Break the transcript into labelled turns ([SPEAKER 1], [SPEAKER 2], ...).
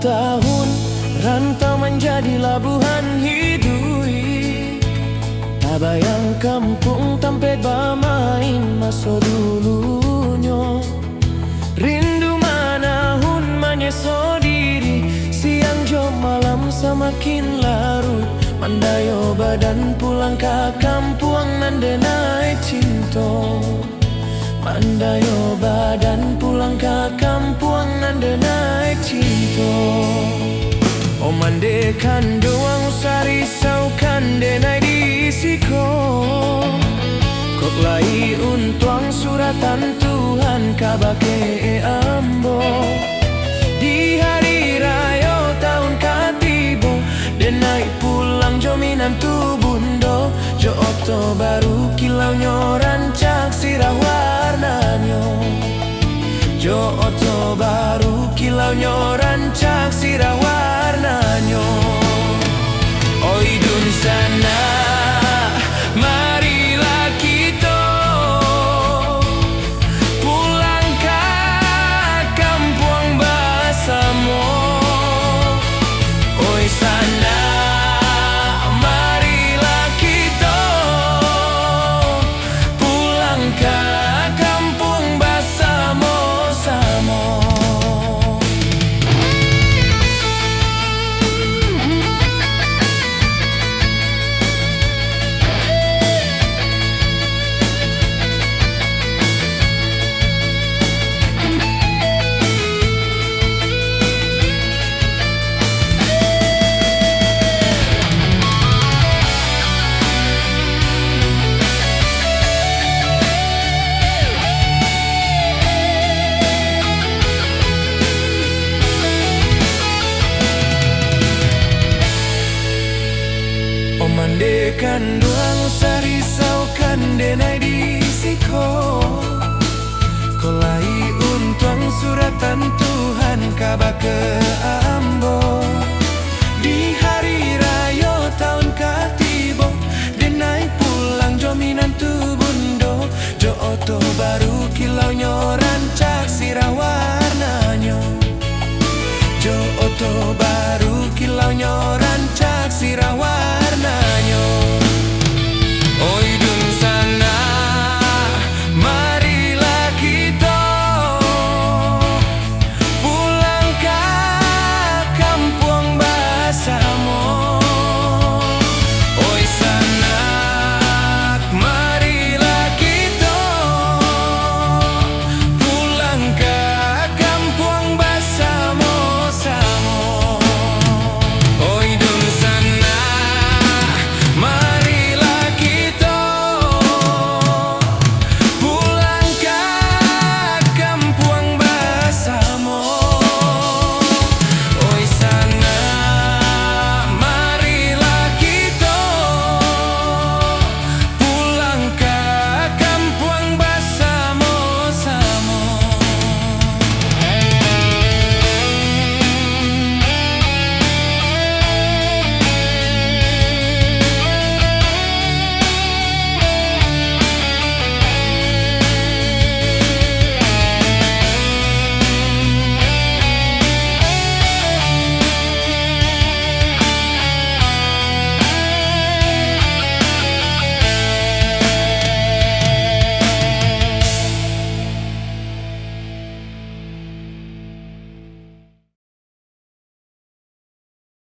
[SPEAKER 1] Tahun rantau menjadi labuhan hidup. Tabayang kampung tempat bermain masa dulunya. Rindu manahun menyeso diri, siang jo malam semakin larut. Mandayo badan pulang ke kampung nande naik cinta. Mandayo badan pulang ke kampung nande naik cinta. O mandekan doang usari saukan denai disiko. Kok lai untuang suratan Tuhan kabake ambo. Di hari raya tahun katibo denai pulang jominan tu bundo. Jo oto baru kilau nyorancak sirah warnanyo. Jo oto baru kilau nyorancak sirah warnanyo. Oi dun sana, marilah kita pulang ke kampung bersama. Oi sana, marilah kita pulang ke kampung bersama-sama. Mandekan doang usah risaukan denai disiko. Kolai untuang suratan Tuhan kabake ambo.